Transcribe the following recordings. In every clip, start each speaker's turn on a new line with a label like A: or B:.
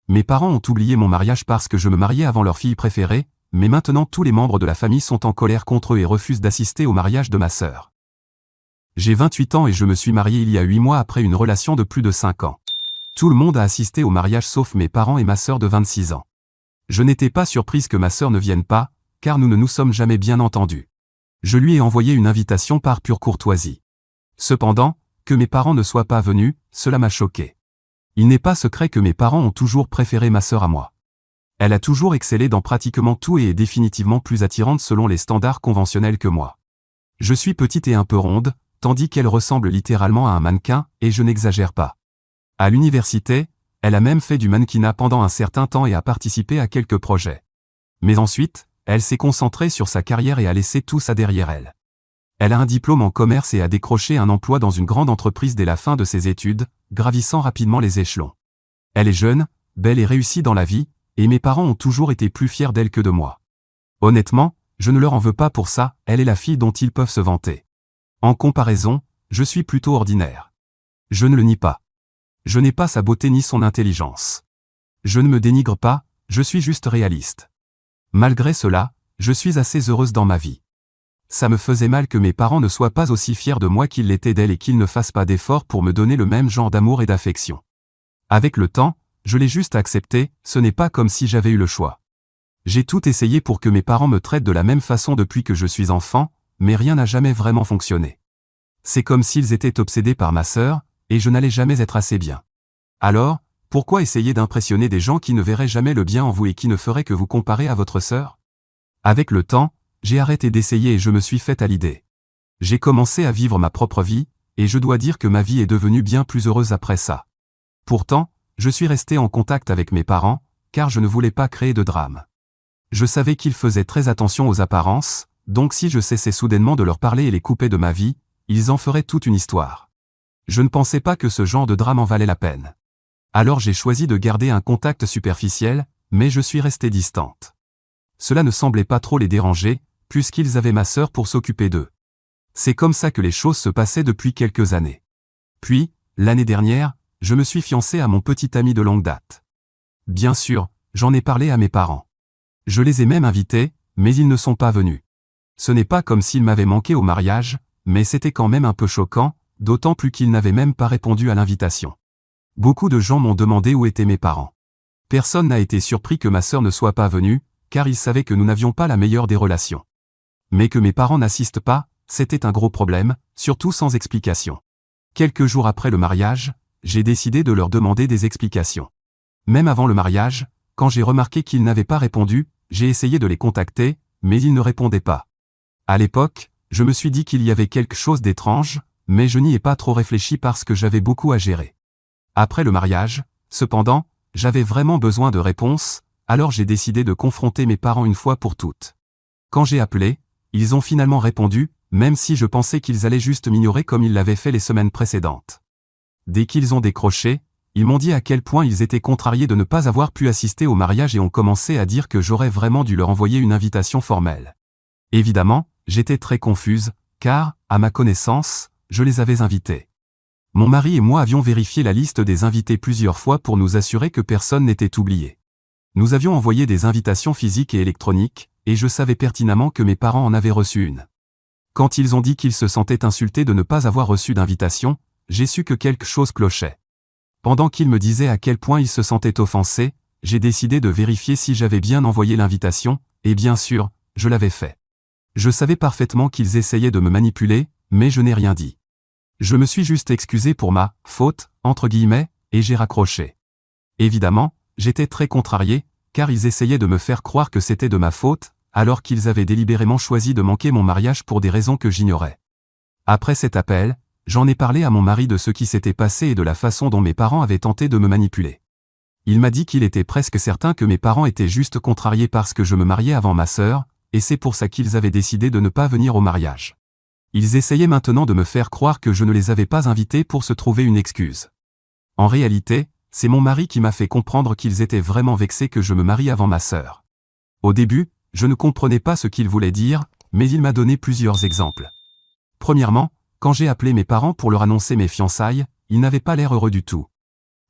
A: Mes parents ont oublié mon mariage parce que je me mariais avant leur fille préférée, mais maintenant tous les membres de la famille sont en colère contre eux et refusent d'assister au mariage de ma sœur. J'ai 28 ans et je me suis marié il y a 8 mois après une relation de plus de 5 ans. Tout le monde a assisté au mariage sauf mes parents et ma sœur de 26 ans. Je n'étais pas surprise que ma sœur ne vienne pas, car nous ne nous sommes jamais bien entendus. Je lui ai envoyé une invitation par pure courtoisie. Cependant, que mes parents ne soient pas venus, cela m'a choqué. Il n'est pas secret que mes parents ont toujours préféré ma sœur à moi. Elle a toujours excellé dans pratiquement tout et est définitivement plus attirante selon les standards conventionnels que moi. Je suis petite et un peu ronde, tandis qu'elle ressemble littéralement à un mannequin, et je n'exagère pas. À l'université, elle a même fait du mannequinat pendant un certain temps et a participé à quelques projets. Mais ensuite, elle s'est concentrée sur sa carrière et a laissé tout ça derrière elle. Elle a un diplôme en commerce et a décroché un emploi dans une grande entreprise dès la fin de ses études, gravissant rapidement les échelons. Elle est jeune, belle et réussie dans la vie, et mes parents ont toujours été plus fiers d'elle que de moi. Honnêtement, je ne leur en veux pas pour ça, elle est la fille dont ils peuvent se vanter. En comparaison, je suis plutôt ordinaire. Je ne le nie pas. Je n'ai pas sa beauté ni son intelligence. Je ne me dénigre pas, je suis juste réaliste. Malgré cela, je suis assez heureuse dans ma vie. Ça me faisait mal que mes parents ne soient pas aussi fiers de moi qu'ils l'étaient d'elle et qu'ils ne fassent pas d'efforts pour me donner le même genre d'amour et d'affection. Avec le temps, je l'ai juste accepté, ce n'est pas comme si j'avais eu le choix. J'ai tout essayé pour que mes parents me traitent de la même façon depuis que je suis enfant, mais rien n'a jamais vraiment fonctionné. C'est comme s'ils étaient obsédés par ma sœur, et je n'allais jamais être assez bien. Alors, pourquoi essayer d'impressionner des gens qui ne verraient jamais le bien en vous et qui ne feraient que vous comparer à votre sœur? Avec le temps, j'ai arrêté d'essayer et je me suis fait à l'idée. J'ai commencé à vivre ma propre vie, et je dois dire que ma vie est devenue bien plus heureuse après ça. Pourtant, je suis resté en contact avec mes parents, car je ne voulais pas créer de drame. Je savais qu'ils faisaient très attention aux apparences, donc si je cessais soudainement de leur parler et les couper de ma vie, ils en feraient toute une histoire. Je ne pensais pas que ce genre de drame en valait la peine. Alors j'ai choisi de garder un contact superficiel, mais je suis restée distante. Cela ne semblait pas trop les déranger, puisqu'ils avaient ma sœur pour s'occuper d'eux. C'est comme ça que les choses se passaient depuis quelques années. Puis, l'année dernière, je me suis fiancée à mon petit ami de longue date. Bien sûr, j'en ai parlé à mes parents. Je les ai même invités, mais ils ne sont pas venus. Ce n'est pas comme s'ils m'avaient manqué au mariage, mais c'était quand même un peu choquant, d'autant plus qu'ils n'avaient même pas répondu à l'invitation. Beaucoup de gens m'ont demandé où étaient mes parents. Personne n'a été surpris que ma sœur ne soit pas venue, car ils savaient que nous n'avions pas la meilleure des relations. Mais que mes parents n'assistent pas, c'était un gros problème, surtout sans explication. Quelques jours après le mariage, j'ai décidé de leur demander des explications. Même avant le mariage, quand j'ai remarqué qu'ils n'avaient pas répondu, j'ai essayé de les contacter, mais ils ne répondaient pas. À l'époque, je me suis dit qu'il y avait quelque chose d'étrange, mais je n'y ai pas trop réfléchi parce que j'avais beaucoup à gérer. Après le mariage, cependant, j'avais vraiment besoin de réponses, alors j'ai décidé de confronter mes parents une fois pour toutes. Quand j'ai appelé, ils ont finalement répondu, même si je pensais qu'ils allaient juste m'ignorer comme ils l'avaient fait les semaines précédentes. Dès qu'ils ont décroché, ils m'ont dit à quel point ils étaient contrariés de ne pas avoir pu assister au mariage et ont commencé à dire que j'aurais vraiment dû leur envoyer une invitation formelle. Évidemment, j'étais très confuse, car, à ma connaissance, je les avais invités. Mon mari et moi avions vérifié la liste des invités plusieurs fois pour nous assurer que personne n'était oublié. Nous avions envoyé des invitations physiques et électroniques, et je savais pertinemment que mes parents en avaient reçu une. Quand ils ont dit qu'ils se sentaient insultés de ne pas avoir reçu d'invitation, j'ai su que quelque chose clochait. Pendant qu'ils me disaient à quel point ils se sentaient offensés, j'ai décidé de vérifier si j'avais bien envoyé l'invitation, et bien sûr, je l'avais fait. Je savais parfaitement qu'ils essayaient de me manipuler, mais je n'ai rien dit. Je me suis juste excusé pour ma « faute », entre guillemets, et j'ai raccroché. Évidemment, j'étais très contrarié, car ils essayaient de me faire croire que c'était de ma faute, alors qu'ils avaient délibérément choisi de manquer mon mariage pour des raisons que j'ignorais. Après cet appel, j'en ai parlé à mon mari de ce qui s'était passé et de la façon dont mes parents avaient tenté de me manipuler. Il m'a dit qu'il était presque certain que mes parents étaient juste contrariés parce que je me mariais avant ma sœur, et c'est pour ça qu'ils avaient décidé de ne pas venir au mariage. Ils essayaient maintenant de me faire croire que je ne les avais pas invités pour se trouver une excuse. En réalité, c'est mon mari qui m'a fait comprendre qu'ils étaient vraiment vexés que je me marie avant ma sœur. Au début, je ne comprenais pas ce qu'il voulait dire, mais il m'a donné plusieurs exemples. Premièrement, quand j'ai appelé mes parents pour leur annoncer mes fiançailles, ils n'avaient pas l'air heureux du tout.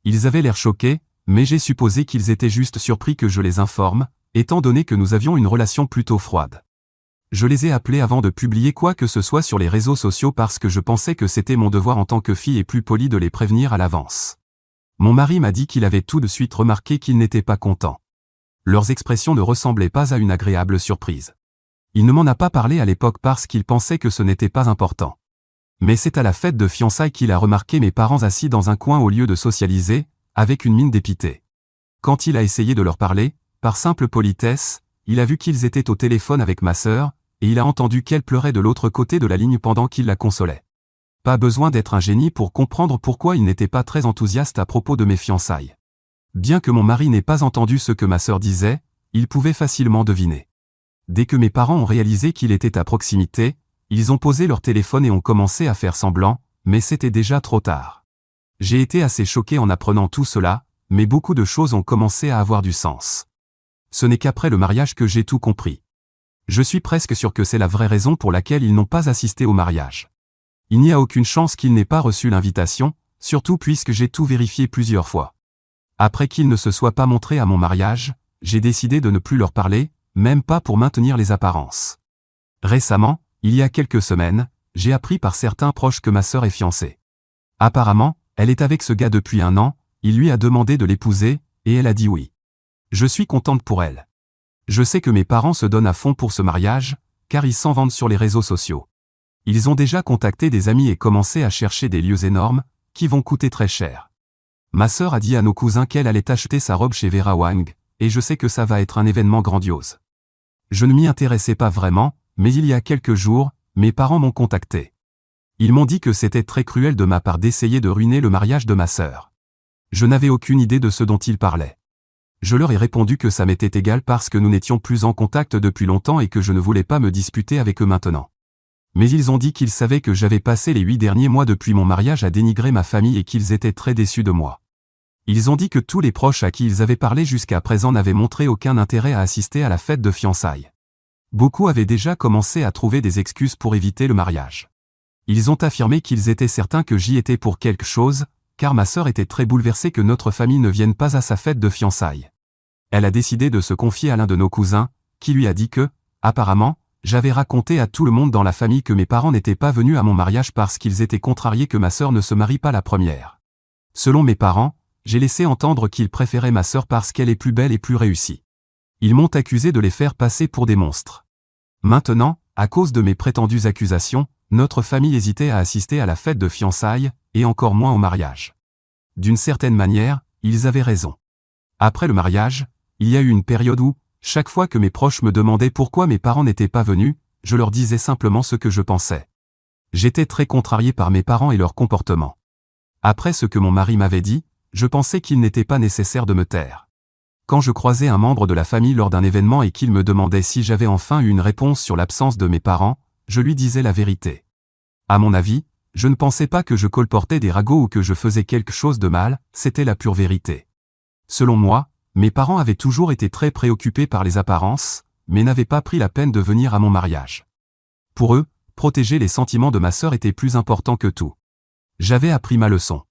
A: Ils avaient l'air choqués, mais j'ai supposé qu'ils étaient juste surpris que je les informe, étant donné que nous avions une relation plutôt froide. Je les ai appelés avant de publier quoi que ce soit sur les réseaux sociaux parce que je pensais que c'était mon devoir en tant que fille et plus poli de les prévenir à l'avance. Mon mari m'a dit qu'il avait tout de suite remarqué qu'ils n'étaient pas contents. Leurs expressions ne ressemblaient pas à une agréable surprise. Il ne m'en a pas parlé à l'époque parce qu'il pensait que ce n'était pas important. Mais c'est à la fête de fiançailles qu'il a remarqué mes parents assis dans un coin au lieu de socialiser, avec une mine dépitée. Quand il a essayé de leur parler, par simple politesse, il a vu qu'ils étaient au téléphone avec ma sœur, et il a entendu qu'elle pleurait de l'autre côté de la ligne pendant qu'il la consolait. Pas besoin d'être un génie pour comprendre pourquoi il n'était pas très enthousiaste à propos de mes fiançailles. Bien que mon mari n'ait pas entendu ce que ma sœur disait, il pouvait facilement deviner. Dès que mes parents ont réalisé qu'il était à proximité, ils ont posé leur téléphone et ont commencé à faire semblant, mais c'était déjà trop tard. J'ai été assez choqué en apprenant tout cela, mais beaucoup de choses ont commencé à avoir du sens. Ce n'est qu'après le mariage que j'ai tout compris. Je suis presque sûr que c'est la vraie raison pour laquelle ils n'ont pas assisté au mariage. Il n'y a aucune chance qu'ils n'aient pas reçu l'invitation, surtout puisque j'ai tout vérifié plusieurs fois. Après qu'ils ne se soient pas montrés à mon mariage, j'ai décidé de ne plus leur parler, même pas pour maintenir les apparences. Récemment, il y a quelques semaines, j'ai appris par certains proches que ma sœur est fiancée. Apparemment, elle est avec ce gars depuis 1 an, il lui a demandé de l'épouser, et elle a dit oui. Je suis contente pour elle. Je sais que mes parents se donnent à fond pour ce mariage, car ils s'en vantent sur les réseaux sociaux. Ils ont déjà contacté des amis et commencé à chercher des lieux énormes, qui vont coûter très cher. Ma sœur a dit à nos cousins qu'elle allait acheter sa robe chez Vera Wang, et je sais que ça va être un événement grandiose. Je ne m'y intéressais pas vraiment, mais il y a quelques jours, mes parents m'ont contacté. Ils m'ont dit que c'était très cruel de ma part d'essayer de ruiner le mariage de ma sœur. Je n'avais aucune idée de ce dont ils parlaient. Je leur ai répondu que ça m'était égal parce que nous n'étions plus en contact depuis longtemps et que je ne voulais pas me disputer avec eux maintenant. Mais ils ont dit qu'ils savaient que j'avais passé les 8 derniers mois depuis mon mariage à dénigrer ma famille et qu'ils étaient très déçus de moi. Ils ont dit que tous les proches à qui ils avaient parlé jusqu'à présent n'avaient montré aucun intérêt à assister à la fête de fiançailles. Beaucoup avaient déjà commencé à trouver des excuses pour éviter le mariage. Ils ont affirmé qu'ils étaient certains que j'y étais pour quelque chose, car ma sœur était très bouleversée que notre famille ne vienne pas à sa fête de fiançailles. Elle a décidé de se confier à l'un de nos cousins, qui lui a dit que, apparemment, j'avais raconté à tout le monde dans la famille que mes parents n'étaient pas venus à mon mariage parce qu'ils étaient contrariés que ma sœur ne se marie pas la première. Selon mes parents, j'ai laissé entendre qu'ils préféraient ma sœur parce qu'elle est plus belle et plus réussie. Ils m'ont accusé de les faire passer pour des monstres. Maintenant, à cause de mes prétendues accusations, notre famille hésitait à assister à la fête de fiançailles, et encore moins au mariage. D'une certaine manière, ils avaient raison. Après le mariage, il y a eu une période où, chaque fois que mes proches me demandaient pourquoi mes parents n'étaient pas venus, je leur disais simplement ce que je pensais. J'étais très contrarié par mes parents et leur comportement. Après ce que mon mari m'avait dit, je pensais qu'il n'était pas nécessaire de me taire. Quand je croisais un membre de la famille lors d'un événement et qu'il me demandait si j'avais enfin eu une réponse sur l'absence de mes parents, je lui disais la vérité. À mon avis, je ne pensais pas que je colportais des ragots ou que je faisais quelque chose de mal, c'était la pure vérité. Selon moi, mes parents avaient toujours été très préoccupés par les apparences, mais n'avaient pas pris la peine de venir à mon mariage. Pour eux, protéger les sentiments de ma sœur était plus important que tout. J'avais appris ma leçon.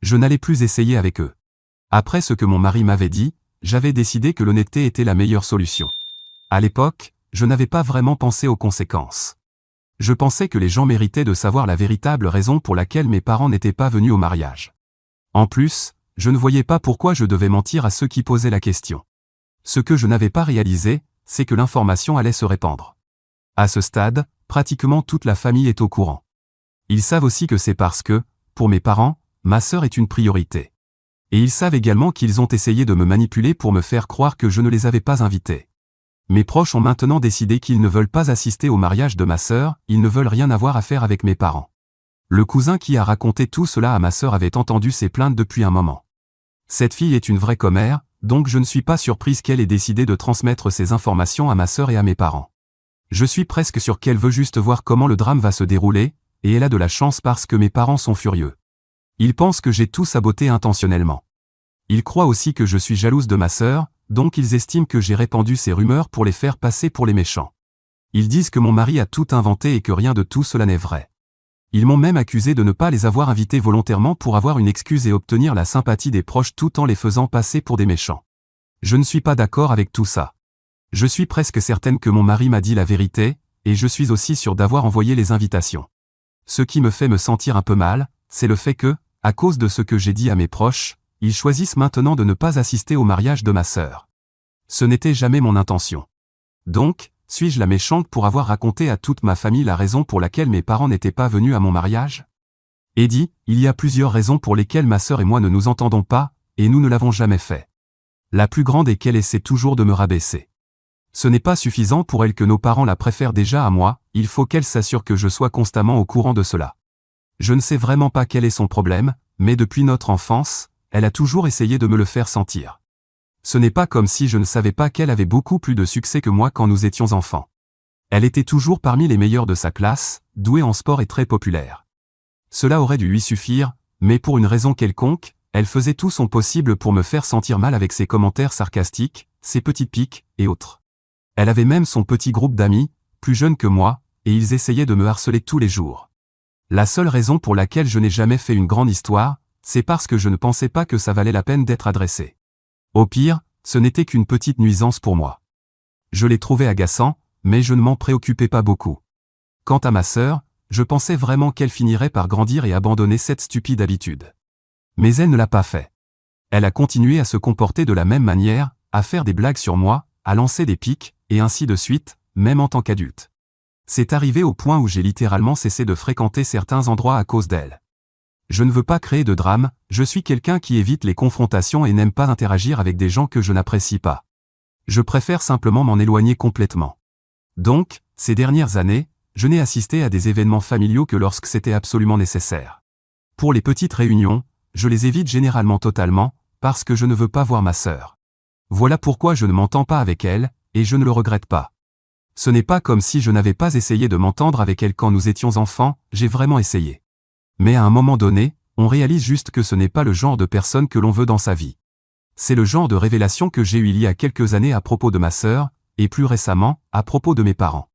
A: Je n'allais plus essayer avec eux. Après ce que mon mari m'avait dit, j'avais décidé que l'honnêteté était la meilleure solution. À l'époque, je n'avais pas vraiment pensé aux conséquences. Je pensais que les gens méritaient de savoir la véritable raison pour laquelle mes parents n'étaient pas venus au mariage. En plus, je ne voyais pas pourquoi je devais mentir à ceux qui posaient la question. Ce que je n'avais pas réalisé, c'est que l'information allait se répandre. À ce stade, pratiquement toute la famille est au courant. Ils savent aussi que c'est parce que, pour mes parents, ma sœur est une priorité. Et ils savent également qu'ils ont essayé de me manipuler pour me faire croire que je ne les avais pas invités. Mes proches ont maintenant décidé qu'ils ne veulent pas assister au mariage de ma sœur, ils ne veulent rien avoir à faire avec mes parents. Le cousin qui a raconté tout cela à ma sœur avait entendu ses plaintes depuis un moment. Cette fille est une vraie commère, donc je ne suis pas surprise qu'elle ait décidé de transmettre ces informations à ma sœur et à mes parents. Je suis presque sûr qu'elle veut juste voir comment le drame va se dérouler, et elle a de la chance parce que mes parents sont furieux. Ils pensent que j'ai tout saboté intentionnellement. Ils croient aussi que je suis jalouse de ma sœur, donc ils estiment que j'ai répandu ces rumeurs pour les faire passer pour les méchants. Ils disent que mon mari a tout inventé et que rien de tout cela n'est vrai. Ils m'ont même accusé de ne pas les avoir invités volontairement pour avoir une excuse et obtenir la sympathie des proches tout en les faisant passer pour des méchants. Je ne suis pas d'accord avec tout ça. Je suis presque certaine que mon mari m'a dit la vérité, et je suis aussi sûre d'avoir envoyé les invitations. Ce qui me fait me sentir un peu mal, c'est le fait que, à cause de ce que j'ai dit à mes proches, ils choisissent maintenant de ne pas assister au mariage de ma sœur. Ce n'était jamais mon intention. Donc, suis-je la méchante pour avoir raconté à toute ma famille la raison pour laquelle mes parents n'étaient pas venus à mon mariage? Eddie, il y a plusieurs raisons pour lesquelles ma sœur et moi ne nous entendons pas, et nous ne l'avons jamais fait. La plus grande est qu'elle essaie toujours de me rabaisser. Ce n'est pas suffisant pour elle que nos parents la préfèrent déjà à moi, il faut qu'elle s'assure que je sois constamment au courant de cela. Je ne sais vraiment pas quel est son problème, mais depuis notre enfance, elle a toujours essayé de me le faire sentir. Ce n'est pas comme si je ne savais pas qu'elle avait beaucoup plus de succès que moi quand nous étions enfants. Elle était toujours parmi les meilleures de sa classe, douée en sport et très populaire. Cela aurait dû lui suffire, mais pour une raison quelconque, elle faisait tout son possible pour me faire sentir mal avec ses commentaires sarcastiques, ses petites piques, et autres. Elle avait même son petit groupe d'amis, plus jeunes que moi, et ils essayaient de me harceler tous les jours. La seule raison pour laquelle je n'ai jamais fait une grande histoire, c'est parce que je ne pensais pas que ça valait la peine d'être adressé. Au pire, ce n'était qu'une petite nuisance pour moi. Je l'ai trouvé agaçant, mais je ne m'en préoccupais pas beaucoup. Quant à ma sœur, je pensais vraiment qu'elle finirait par grandir et abandonner cette stupide habitude. Mais elle ne l'a pas fait. Elle a continué à se comporter de la même manière, à faire des blagues sur moi, à lancer des piques, et ainsi de suite, même en tant qu'adulte. C'est arrivé au point où j'ai littéralement cessé de fréquenter certains endroits à cause d'elle. Je ne veux pas créer de drame, je suis quelqu'un qui évite les confrontations et n'aime pas interagir avec des gens que je n'apprécie pas. Je préfère simplement m'en éloigner complètement. Donc, ces dernières années, je n'ai assisté à des événements familiaux que lorsque c'était absolument nécessaire. Pour les petites réunions, je les évite généralement totalement, parce que je ne veux pas voir ma sœur. Voilà pourquoi je ne m'entends pas avec elle, et je ne le regrette pas. Ce n'est pas comme si je n'avais pas essayé de m'entendre avec elle quand nous étions enfants, j'ai vraiment essayé. Mais à un moment donné, on réalise juste que ce n'est pas le genre de personne que l'on veut dans sa vie. C'est le genre de révélation que j'ai eue il y a quelques années à propos de ma sœur, et plus récemment, à propos de mes parents.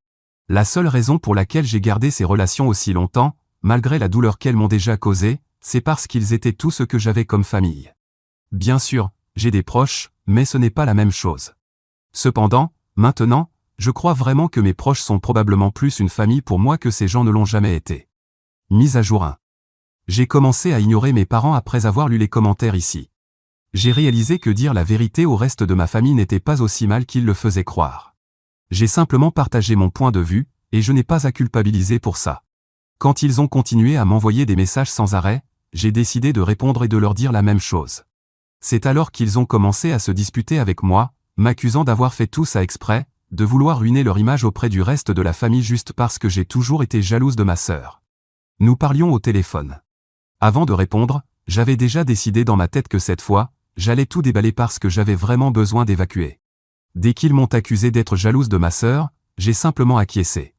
A: La seule raison pour laquelle j'ai gardé ces relations aussi longtemps, malgré la douleur qu'elles m'ont déjà causée, c'est parce qu'ils étaient tout ce que j'avais comme famille. Bien sûr, j'ai des proches, mais ce n'est pas la même chose. Cependant, maintenant, je crois vraiment que mes proches sont probablement plus une famille pour moi que ces gens ne l'ont jamais été. Mise à jour 1. J'ai commencé à ignorer mes parents après avoir lu les commentaires ici. J'ai réalisé que dire la vérité au reste de ma famille n'était pas aussi mal qu'ils le faisaient croire. J'ai simplement partagé mon point de vue, et je n'ai pas à culpabiliser pour ça. Quand ils ont continué à m'envoyer des messages sans arrêt, j'ai décidé de répondre et de leur dire la même chose. C'est alors qu'ils ont commencé à se disputer avec moi, m'accusant d'avoir fait tout ça exprès, de vouloir ruiner leur image auprès du reste de la famille juste parce que j'ai toujours été jalouse de ma sœur. Nous parlions au téléphone. Avant de répondre, j'avais déjà décidé dans ma tête que cette fois, j'allais tout déballer parce que j'avais vraiment besoin d'évacuer. Dès qu'ils m'ont accusé d'être jalouse de ma sœur, j'ai simplement acquiescé.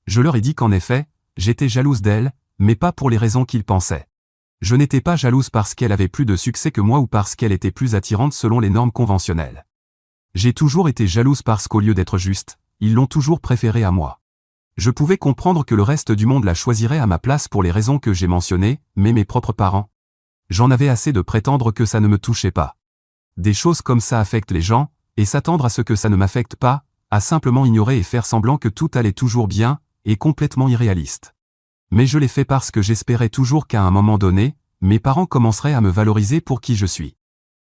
A: Je leur ai dit qu'en effet, j'étais jalouse d'elle, mais pas pour les raisons qu'ils pensaient. Je n'étais pas jalouse parce qu'elle avait plus de succès que moi ou parce qu'elle était plus attirante selon les normes conventionnelles. J'ai toujours été jalouse parce qu'au lieu d'être juste, ils l'ont toujours préférée à moi. Je pouvais comprendre que le reste du monde la choisirait à ma place pour les raisons que j'ai mentionnées, mais mes propres parents. J'en avais assez de prétendre que ça ne me touchait pas. Des choses comme ça affectent les gens, et s'attendre à ce que ça ne m'affecte pas, à simplement ignorer et faire semblant que tout allait toujours bien, est complètement irréaliste. Mais je l'ai fait parce que j'espérais toujours qu'à un moment donné, mes parents commenceraient à me valoriser pour qui je suis.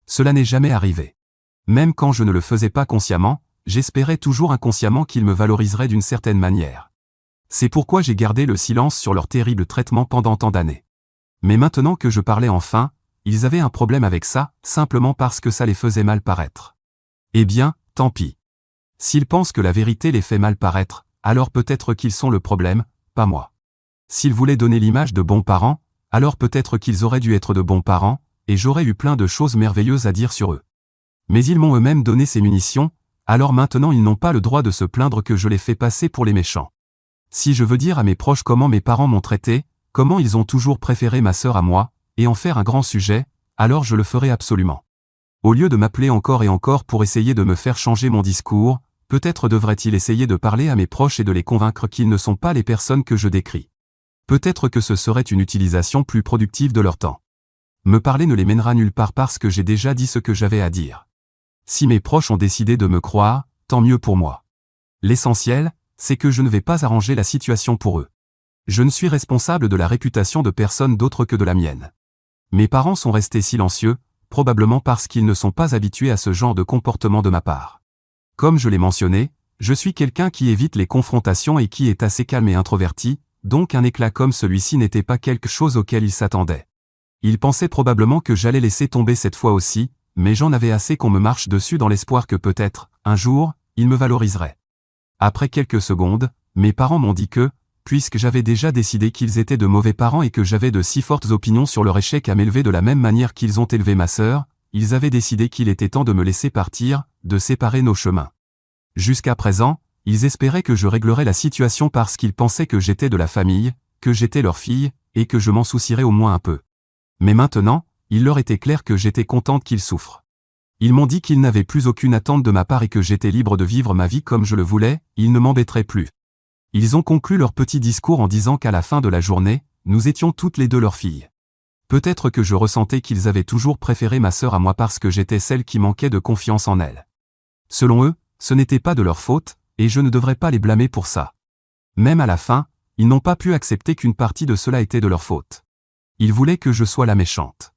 A: Cela n'est jamais arrivé. Même quand je ne le faisais pas consciemment, j'espérais toujours inconsciemment qu'ils me valoriseraient d'une certaine manière. C'est pourquoi j'ai gardé le silence sur leur terrible traitement pendant tant d'années. Mais maintenant que je parlais enfin, ils avaient un problème avec ça, simplement parce que ça les faisait mal paraître. Eh bien, tant pis. S'ils pensent que la vérité les fait mal paraître, alors peut-être qu'ils sont le problème, pas moi. S'ils voulaient donner l'image de bons parents, alors peut-être qu'ils auraient dû être de bons parents, et j'aurais eu plein de choses merveilleuses à dire sur eux. Mais ils m'ont eux-mêmes donné ces munitions, alors maintenant ils n'ont pas le droit de se plaindre que je les fais passer pour les méchants. Si je veux dire à mes proches comment mes parents m'ont traité, comment ils ont toujours préféré ma sœur à moi, et en faire un grand sujet, alors je le ferai absolument. Au lieu de m'appeler encore et encore pour essayer de me faire changer mon discours, peut-être devrait-il essayer de parler à mes proches et de les convaincre qu'ils ne sont pas les personnes que je décris. Peut-être que ce serait une utilisation plus productive de leur temps. Me parler ne les mènera nulle part parce que j'ai déjà dit ce que j'avais à dire. Si mes proches ont décidé de me croire, tant mieux pour moi. L'essentiel, c'est que je ne vais pas arranger la situation pour eux. Je ne suis responsable de la réputation de personne d'autre que de la mienne. Mes parents sont restés silencieux, probablement parce qu'ils ne sont pas habitués à ce genre de comportement de ma part. Comme je l'ai mentionné, je suis quelqu'un qui évite les confrontations et qui est assez calme et introverti, donc un éclat comme celui-ci n'était pas quelque chose auquel ils s'attendaient. Ils pensaient probablement que j'allais laisser tomber cette fois aussi, mais j'en avais assez qu'on me marche dessus dans l'espoir que peut-être, un jour, ils me valoriseraient. Après quelques secondes, mes parents m'ont dit que, puisque j'avais déjà décidé qu'ils étaient de mauvais parents et que j'avais de si fortes opinions sur leur échec à m'élever de la même manière qu'ils ont élevé ma sœur, ils avaient décidé qu'il était temps de me laisser partir, de séparer nos chemins. Jusqu'à présent, ils espéraient que je réglerais la situation parce qu'ils pensaient que j'étais de la famille, que j'étais leur fille, et que je m'en soucierais au moins un peu. Mais maintenant, il leur était clair que j'étais contente qu'ils souffrent. Ils m'ont dit qu'ils n'avaient plus aucune attente de ma part et que j'étais libre de vivre ma vie comme je le voulais, ils ne m'embêteraient plus. Ils ont conclu leur petit discours en disant qu'à la fin de la journée, nous étions toutes les deux leurs filles. Peut-être que je ressentais qu'ils avaient toujours préféré ma sœur à moi parce que j'étais celle qui manquait de confiance en elle. Selon eux, ce n'était pas de leur faute, et je ne devrais pas les blâmer pour ça. Même à la fin, ils n'ont pas pu accepter qu'une partie de cela était de leur faute. Ils voulaient que je sois la méchante.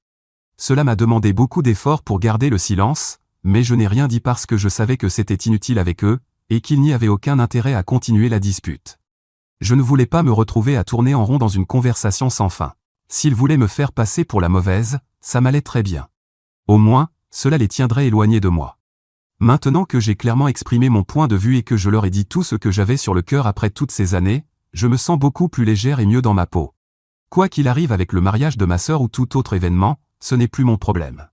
A: Cela m'a demandé beaucoup d'efforts pour garder le silence, mais je n'ai rien dit parce que je savais que c'était inutile avec eux, et qu'il n'y avait aucun intérêt à continuer la dispute. Je ne voulais pas me retrouver à tourner en rond dans une conversation sans fin. S'ils voulaient me faire passer pour la mauvaise, ça m'allait très bien. Au moins, cela les tiendrait éloignés de moi. Maintenant que j'ai clairement exprimé mon point de vue et que je leur ai dit tout ce que j'avais sur le cœur après toutes ces années, je me sens beaucoup plus légère et mieux dans ma peau. Quoi qu'il arrive avec le mariage de ma sœur ou tout autre événement, ce n'est plus mon problème.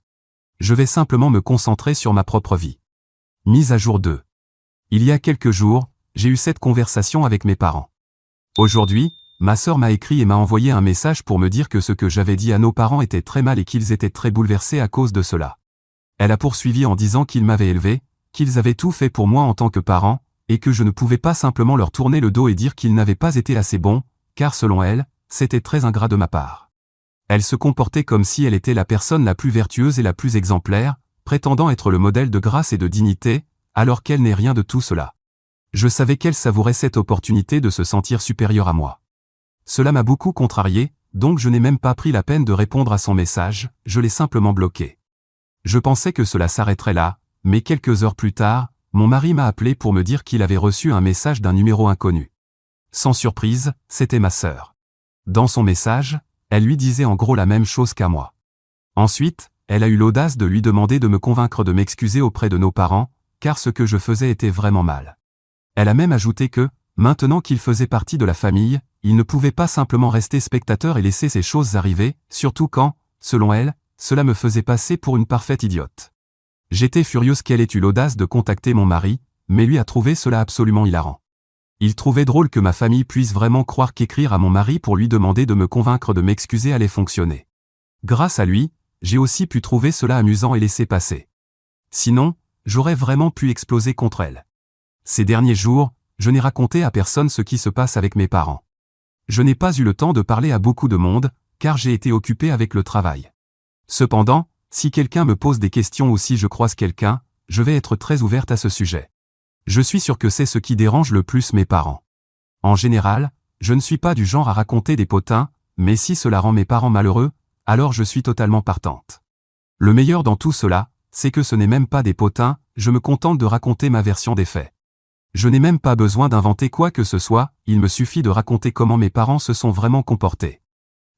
A: Je vais simplement me concentrer sur ma propre vie. Mise à jour 2. Il y a quelques jours, j'ai eu cette conversation avec mes parents. Aujourd'hui, ma sœur m'a écrit et m'a envoyé un message pour me dire que ce que j'avais dit à nos parents était très mal et qu'ils étaient très bouleversés à cause de cela. Elle a poursuivi en disant qu'ils m'avaient élevé, qu'ils avaient tout fait pour moi en tant que parent, et que je ne pouvais pas simplement leur tourner le dos et dire qu'ils n'avaient pas été assez bons, car selon elle, c'était très ingrat de ma part. Elle se comportait comme si elle était la personne la plus vertueuse et la plus exemplaire, prétendant être le modèle de grâce et de dignité, alors qu'elle n'est rien de tout cela. Je savais qu'elle savourait cette opportunité de se sentir supérieure à moi. Cela m'a beaucoup contrarié, donc je n'ai même pas pris la peine de répondre à son message, je l'ai simplement bloqué. Je pensais que cela s'arrêterait là, mais quelques heures plus tard, mon mari m'a appelé pour me dire qu'il avait reçu un message d'un numéro inconnu. Sans surprise, c'était ma sœur. Dans son message, elle lui disait en gros la même chose qu'à moi. Ensuite, elle a eu l'audace de lui demander de me convaincre de m'excuser auprès de nos parents, car ce que je faisais était vraiment mal. Elle a même ajouté que, maintenant qu'il faisait partie de la famille, il ne pouvait pas simplement rester spectateur et laisser ces choses arriver, surtout quand, selon elle, cela me faisait passer pour une parfaite idiote. J'étais furieuse qu'elle ait eu l'audace de contacter mon mari, mais lui a trouvé cela absolument hilarant. Il trouvait drôle que ma famille puisse vraiment croire qu'écrire à mon mari pour lui demander de me convaincre de m'excuser allait fonctionner. Grâce à lui, j'ai aussi pu trouver cela amusant et laisser passer. Sinon, j'aurais vraiment pu exploser contre elle. Ces derniers jours, je n'ai raconté à personne ce qui se passe avec mes parents. Je n'ai pas eu le temps de parler à beaucoup de monde, car j'ai été occupé avec le travail. Cependant, si quelqu'un me pose des questions ou si je croise quelqu'un, je vais être très ouverte à ce sujet. Je suis sûr que c'est ce qui dérange le plus mes parents. En général, je ne suis pas du genre à raconter des potins, mais si cela rend mes parents malheureux, alors je suis totalement partante. Le meilleur dans tout cela, c'est que ce n'est même pas des potins, je me contente de raconter ma version des faits. Je n'ai même pas besoin d'inventer quoi que ce soit, il me suffit de raconter comment mes parents se sont vraiment comportés.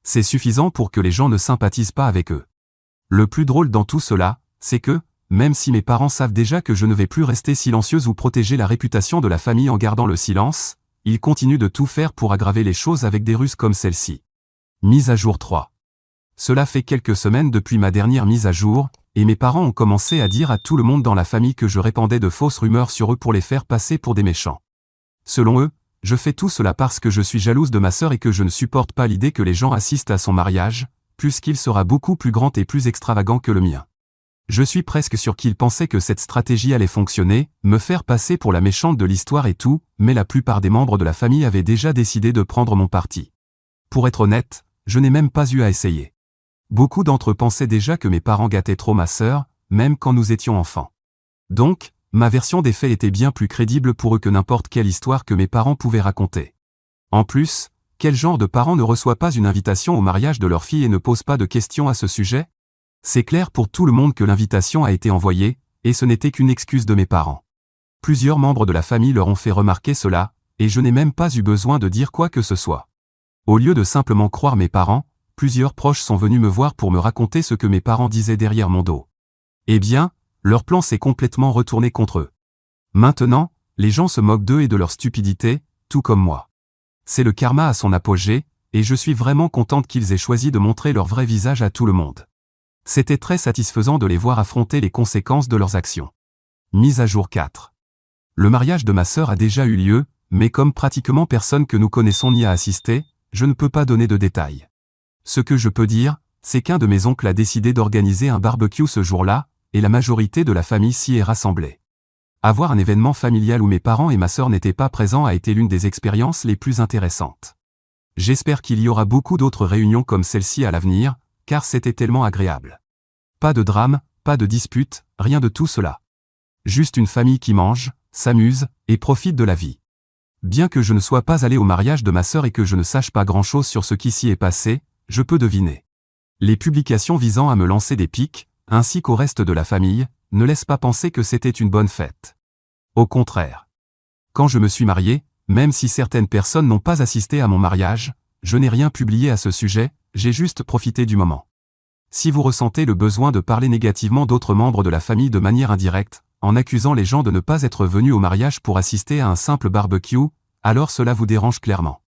A: C'est suffisant pour que les gens ne sympathisent pas avec eux. Le plus drôle dans tout cela, c'est que, même si mes parents savent déjà que je ne vais plus rester silencieuse ou protéger la réputation de la famille en gardant le silence, ils continuent de tout faire pour aggraver les choses avec des ruses comme celle-ci. Mise à jour 3. Cela fait quelques semaines depuis ma dernière mise à jour, et mes parents ont commencé à dire à tout le monde dans la famille que je répandais de fausses rumeurs sur eux pour les faire passer pour des méchants. Selon eux, je fais tout cela parce que je suis jalouse de ma sœur et que je ne supporte pas l'idée que les gens assistent à son mariage, puisqu'il sera beaucoup plus grand et plus extravagant que le mien. Je suis presque sûr qu'ils pensaient que cette stratégie allait fonctionner, me faire passer pour la méchante de l'histoire et tout, mais la plupart des membres de la famille avaient déjà décidé de prendre mon parti. Pour être honnête, je n'ai même pas eu à essayer. Beaucoup d'entre eux pensaient déjà que mes parents gâtaient trop ma sœur, même quand nous étions enfants. Donc, ma version des faits était bien plus crédible pour eux que n'importe quelle histoire que mes parents pouvaient raconter. En plus, quel genre de parent ne reçoit pas une invitation au mariage de leur fille et ne pose pas de questions à ce sujet? C'est clair pour tout le monde que l'invitation a été envoyée, et ce n'était qu'une excuse de mes parents. Plusieurs membres de la famille leur ont fait remarquer cela, et je n'ai même pas eu besoin de dire quoi que ce soit. Au lieu de simplement croire mes parents, plusieurs proches sont venus me voir pour me raconter ce que mes parents disaient derrière mon dos. Eh bien, leur plan s'est complètement retourné contre eux. Maintenant, les gens se moquent d'eux et de leur stupidité, tout comme moi. C'est le karma à son apogée, et je suis vraiment contente qu'ils aient choisi de montrer leur vrai visage à tout le monde. C'était très satisfaisant de les voir affronter les conséquences de leurs actions. Mise à jour 4. Le mariage de ma sœur a déjà eu lieu, mais comme pratiquement personne que nous connaissons n'y a assisté, je ne peux pas donner de détails. Ce que je peux dire, c'est qu'un de mes oncles a décidé d'organiser un barbecue ce jour-là, et la majorité de la famille s'y est rassemblée. Avoir un événement familial où mes parents et ma sœur n'étaient pas présents a été l'une des expériences les plus intéressantes. J'espère qu'il y aura beaucoup d'autres réunions comme celle-ci à l'avenir, car c'était tellement agréable. Pas de drame, pas de dispute, rien de tout cela. Juste une famille qui mange, s'amuse, et profite de la vie. Bien que je ne sois pas allé au mariage de ma sœur et que je ne sache pas grand-chose sur ce qui s'y est passé, je peux deviner. Les publications visant à me lancer des pics, ainsi qu'au reste de la famille, ne laissent pas penser que c'était une bonne fête. Au contraire. Quand je me suis marié, même si certaines personnes n'ont pas assisté à mon mariage, je n'ai rien publié à ce sujet, j'ai juste profité du moment. Si vous ressentez le besoin de parler négativement d'autres membres de la famille de manière indirecte, en accusant les gens de ne pas être venus au mariage pour assister à un simple barbecue, alors cela vous dérange clairement.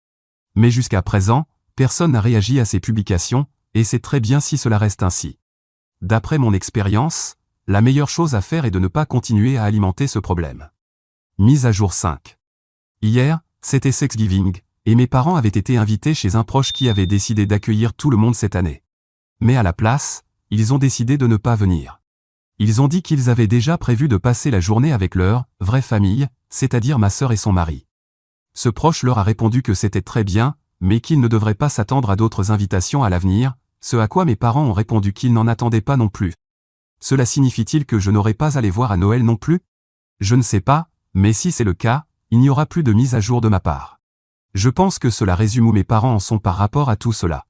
A: Mais jusqu'à présent, personne n'a réagi à ces publications, et c'est très bien si cela reste ainsi. D'après mon expérience, la meilleure chose à faire est de ne pas continuer à alimenter ce problème. Mise à jour 5. Hier, c'était Thanksgiving, et mes parents avaient été invités chez un proche qui avait décidé d'accueillir tout le monde cette année. Mais à la place, ils ont décidé de ne pas venir. Ils ont dit qu'ils avaient déjà prévu de passer la journée avec leur vraie famille, c'est-à-dire ma sœur et son mari. Ce proche leur a répondu que c'était très bien, mais qu'ils ne devraient pas s'attendre à d'autres invitations à l'avenir, ce à quoi mes parents ont répondu qu'ils n'en attendaient pas non plus. Cela signifie-t-il que je n'aurai pas à les voir à Noël non plus? Je ne sais pas, mais si c'est le cas, il n'y aura plus de mise à jour de ma part. Je pense que cela résume où mes parents en sont par rapport à tout cela.